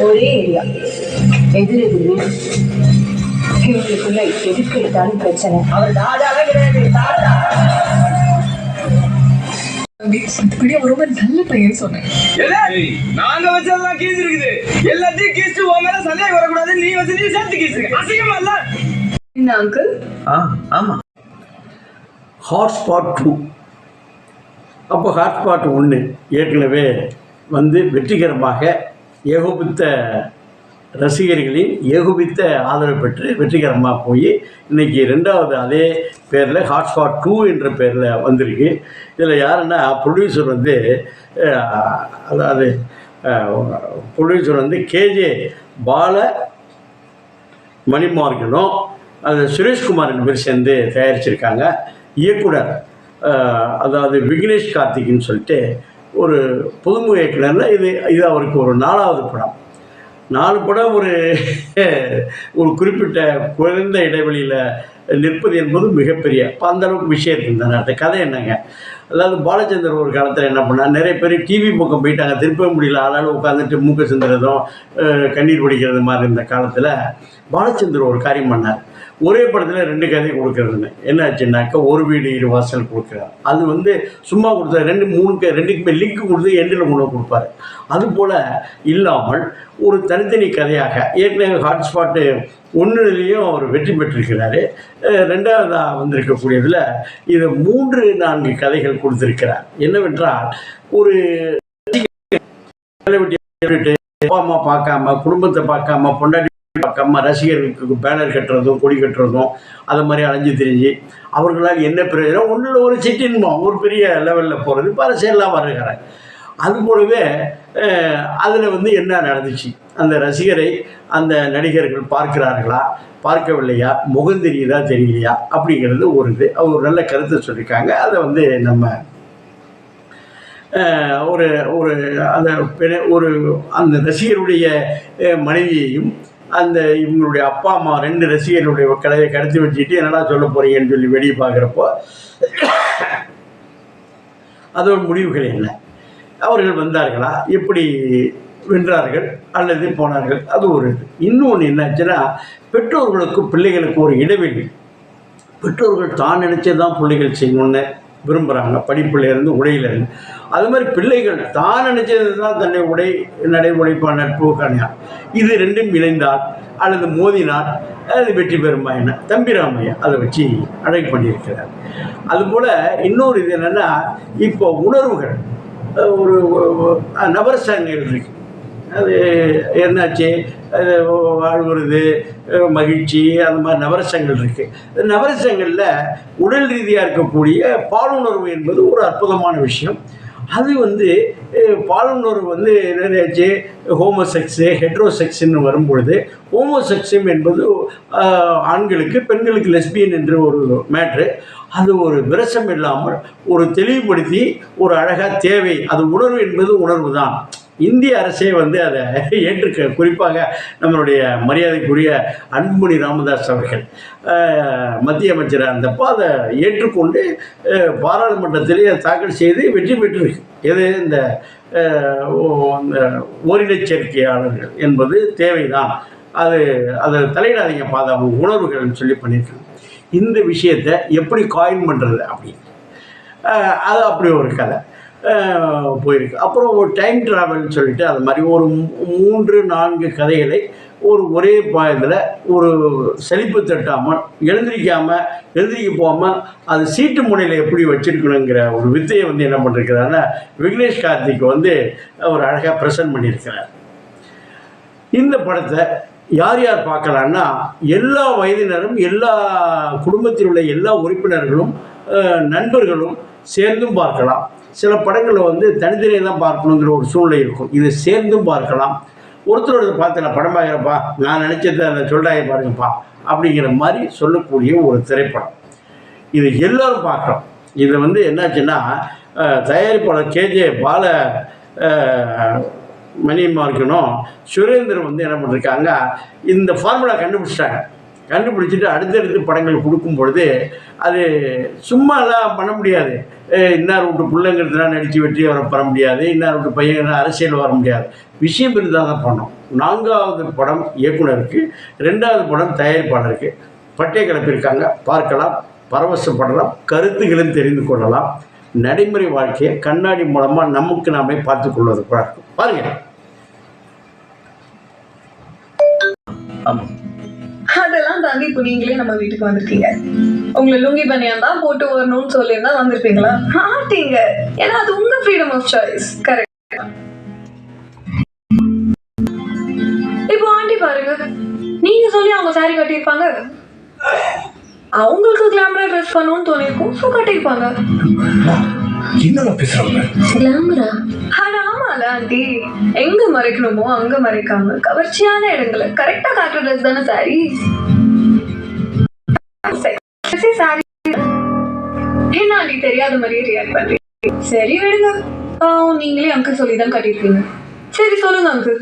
ஒரே ஏரியா எதிரெதிரே இவங்களுக்குள்ள எதுக்கு எடுத்தாலும் பிரச்சனை. அவர் தாதாவே கிடையாது. ரொம்ப நல்ல பையன் சொன்னேன். நாங்க வச்சதெல்லாம் கீழ் இருக்குது. எல்லாத்தையும் கீழ்த்து உன் மேல சந்தேகம் வரக்கூடாது. நீ வச்சு நீ சேர்த்து கீழ்த்து அசிங்கமா இல்ல என்ன அங்கிள்? ஆமா. ஹாட்ஸ்பாட் 2 அப்போ ஹாட்ஸ்பாட் 1 ஏற்கனவே வந்து வெற்றிகரமாக ஏகோபித்த ரசிகர்களின் ஏகோபித்த ஆதரவு பெற்று வெற்றிகரமாக போய் இன்றைக்கி 2வது அதே பேரில் ஹாட்ஸ்பாட் 2 என்ற பேரில் வந்திருக்கு. இதில் யாருன்னா ப்ரொடியூசர் வந்து அதாவது ப்ரொடியூசர் வந்து கேஜே பால மணிமார்கனும் அது சுரேஷ்குமார் ரெண்டு பேர் சேர்ந்து தயாரிச்சிருக்காங்க. இயக்குனர் அதாவது விக்னேஷ் கார்த்திக்னு சொல்லிட்டு ஒரு புதுமுக இயக்குனரில் இது அவருக்கு ஒரு 4வது படம். 4 படம் ஒரு குறிப்பிட்ட குறைந்த இடைவெளியில் நிற்பது என்பது மிகப்பெரிய அந்தளவுக்கு விஷயம் இருக்குது தானே. அந்த கதை என்னங்க, அதாவது பாலச்சந்தர் ஒரு காலத்தில் என்ன பண்ணால் நிறைய பேர் டிவி பக்கம் போயிட்டாங்க, திருப்ப முடியல, ஆளாலும் உட்காந்துட்டு மூக்க சிந்துறதும் கண்ணீர் வடிக்கிறது மாதிரி இருந்த காலத்தில் பாலச்சந்தர் ஒரு காரியம் பண்ணார். ஒரே படத்தில் 2 கதை கொடுக்குறதுன்னு என்ன ஆச்சுன்னாக்கா ஒரு வீடு 2 வாசல் கொடுக்குறாரு. அது வந்து சும்மா கொடுத்தா 2க்குமே லிங்க் கொடுத்து எண்டில் கொண்டு கொடுப்பாரு. அதுபோல் இல்லாமல் ஒரு தனித்தனி கதையாக ஏற்கனவே ஹாட்ஸ்பாட்டு 1லேயும் அவர் வெற்றி பெற்றிருக்கிறாரு. 2வதாக வந்திருக்கக்கூடியதில் இது 3-4 கதைகள் கொடுத்திருக்கிறார். என்னவென்றால் ஒரு அப்பா அம்மா பார்க்காம குடும்பத்தை பார்க்காம பொண்டாட்டி பார்க்காம ரசிகர்களுக்கு பேனர் கட்டுறதும் கொடி கட்டுறதும் அதை மாதிரி அலைஞ்சு திரிஞ்சு அவர்களால் என்ன பிரயோஜனம், ஒன்றில் ஒரு சிற்றின்பம் ஒரு பெரிய லெவலில் போகிறது இப்போ அரசியல்லாம் வருகிறாங்க. அதுபோலவே அதில் வந்து என்ன நடந்துச்சு, அந்த ரசிகரை அந்த நடிகர்கள் பார்க்கிறார்களா பார்க்கவில்லையா, முகம் தெரியுதா தெரியலையா அப்படிங்கிறது ஒரு இது. அவர் ஒரு நல்ல கருத்தை சொல்லியிருக்காங்க. அதை வந்து நம்ம ஒரு ஒரு அந்த அந்த ரசிகருடைய மனைவியையும் அந்த இவங்களுடைய அப்பா அம்மா 2 ரசிகர்களுடைய கலையை கடத்தி வச்சுட்டு என்னடா சொல்ல போகிறீங்கன்னு சொல்லி வெளியே பார்க்குறப்போ அதோட முடிவுகள் என்ன, அவர்கள் வந்தார்களா, எப்படி வென்றார்கள் அல்லது போனார்கள், அது ஒரு இது. இன்னொன்று என்னாச்சுன்னா பெற்றோர்களுக்கும் பிள்ளைகளுக்கு ஒரு இடைவெளி. பெற்றோர்கள் தான் நினச்சதான் பிள்ளைகள் செய்யணும்னு விரும்புகிறாங்க, படிப்புலேருந்து உடையிலேருந்து. அது மாதிரி பிள்ளைகள் தான் நினைச்சது தான் தன்னை நடை உழைப்பான் நட்பு கணியான். இது 2ம் இணைந்தால் அல்லது மோதினால் அது வெற்றி பெறுமா என்ன தம்பிராமையா அதை வச்சு அழகு பண்ணியிருக்கிறார். அதுபோல் இன்னொரு இது என்னென்னா இப்போ உணர்வுகள் ஒரு நவரசங்கள் இருக்கு. அது என்னாச்சு, அது வாழ்வுறது மகிழ்ச்சி அந்த மாதிரி நவரசங்கள் இருக்குது. நவரசங்களில் உடல் ரீதியாக இருக்கக்கூடிய பாலுணர்வு என்பது ஒரு அற்புதமான விஷயம். அது வந்து பாலுணர்வு வந்து என்னச்சு ஹோமோசெக்ஸு ஹெட்ரோசெக்ஸுன்னு வரும்பொழுது ஹோமோசெக்ஸம் என்பது ஆண்களுக்கு பெண்களுக்கு லெஸ்பியன் என்று ஒரு மேட்ரு. அது ஒரு விரசம் இல்லாமல் ஒரு தெளிவுபடுத்தி ஒரு அழகாக தேவை. அது உணர்வு என்பது உணர்வு தான். இந்திய அரசே வந்து அதை ஏற்றுக்க, குறிப்பாக நம்மளுடைய மரியாதைக்குரிய அன்புமணி ராமதாஸ் அவர்கள் மத்திய அமைச்சராக இருந்தப்போ அதை ஏற்றுக்கொண்டு பாராளுமன்றத்திலே தாக்கல் செய்து வெற்றி பெற்றிருக்கு. எது இந்த ஓரினச் சேர்க்கையாளர்கள் என்பது தேவைதான், அது தலையிடாதீங்க பாதாம உணர்வுகள்னு சொல்லி பண்ணியிருக்காங்க. இந்த விஷயத்தை எப்படி காயின் பண்ணுறது அப்படின்னு அது அப்படி ஒரு கதை போயிருக்கு. அப்புறம் ஒரு டைம் ட்ராவல்னு சொல்லிட்டு அது மாதிரி ஒரு 3-4 கதைகளை ஒரே பாயத்தில் ஒரு செழிப்பு தட்டாமல் எழுந்திரிக்க போகாமல் அது சீட்டு முனையில் எப்படி வச்சிருக்கணுங்கிற ஒரு வித்தையை வந்து என்ன பண்ணிருக்கிறாருன்னா விக்னேஷ் கார்த்திக் வந்து ஒரு அழகாக ப்ரெசன்ட் பண்ணியிருக்கிறார். இந்த படத்தை யார் யார் பார்க்கலான்னா எல்லா வயதினரும் எல்லா குடும்பத்தில் உள்ள எல்லா உறுப்பினர்களும் நண்பர்களும் சேர்ந்தும் பார்க்கலாம். சில படங்களில் வந்து தனித்தனியாக தான் பார்க்கணுங்கிற ஒரு சூழ்நிலை இருக்கும். இது சேர்ந்தும் பார்க்கலாம். ஒருத்தரோட பார்த்து நான் படம் பார்க்குறப்பா, நான் நினச்சதை அந்த சொல்கிறாங்க பாருங்கப்பா அப்படிங்கிற மாதிரி சொல்லக்கூடிய ஒரு திரைப்படம். இது எல்லோரும் பார்க்குறோம். இதில் வந்து என்னாச்சுன்னா தயாரிப்பாளர் கேஜே பால மணிமார்க்கனும் சுரேந்தர் வந்து என்ன பண்ணிருக்காங்க, இந்த ஃபார்முலா கண்டுபிடிச்சிட்டு அடுத்தடுத்து படங்கள் கொடுக்கும் பொழுது அது சும்மாலாம் பண்ண முடியாது. இன்னார் வீட்டு பிள்ளைங்கிறதுலாம் நடித்து வெற்றி பெற முடியாது, இன்னார் வீட்டு பையன் அரசியல் வர முடியாது, விஷயம் இருந்தால் தான் பண்ணோம். 4வது படம் இயக்குனருக்கு, 2வது படம் தயாரிப்பாளருக்கு பட்டை கிளப்பியிருக்காங்க. பார்க்கலாம், பரவசப்படலாம், கருத்துக்களும் தெரிந்து கொள்ளலாம். நடைமுறை வாழ்க்கையை கண்ணாடி மூலமாக நமக்கு நாமே பார்த்து கொள்வது பழக்கம். பாருங்கள். ஆமாம், அதெல்லாம் தாண்டி இப்போ நீங்களே நம்ம வீட்டுக்கு வந்திருக்கீங்க. உங்களை லுங்கி பனியான் தான் போட்டு வரணும்னு சொல்லியிருந்தா வந்திருப்பீங்களா? மாட்டீங்க. ஏன்னா அது உங்க ஃப்ரீடம் ஆஃப் சாய்ஸ். கரெக்ட். இப்போ ஆண்டி பாருங்க, நீங்க சொல்லி அவங்க சாரி கட்டியிருப்பாங்க, அவங்களுக்கு கிளாமரா ட்ரெஸ் பண்ணணும்னு தோணிருக்கும், ஸோ கட்டியிருப்பாங்க. என்ன பேசுறாங்க? கிளாமரா? ஆமால ஆண்டி, எங்க மறைக்கணுமோ அங்க மறைக்காம கவர்ச்சியான இடங்களை கரெக்டா காட்டுற ட்ரெஸ் தானே சாரி. சாரி என்ன ஆண்டி தெரியாத மாதிரியே ரியாக்ட் பண்றீங்க? சரி விடுங்க, நீங்களே அங்கிள் சொல்லி தான் கட்டிருக்கீங்க. சரி சொல்லுங்க அங்கிள்.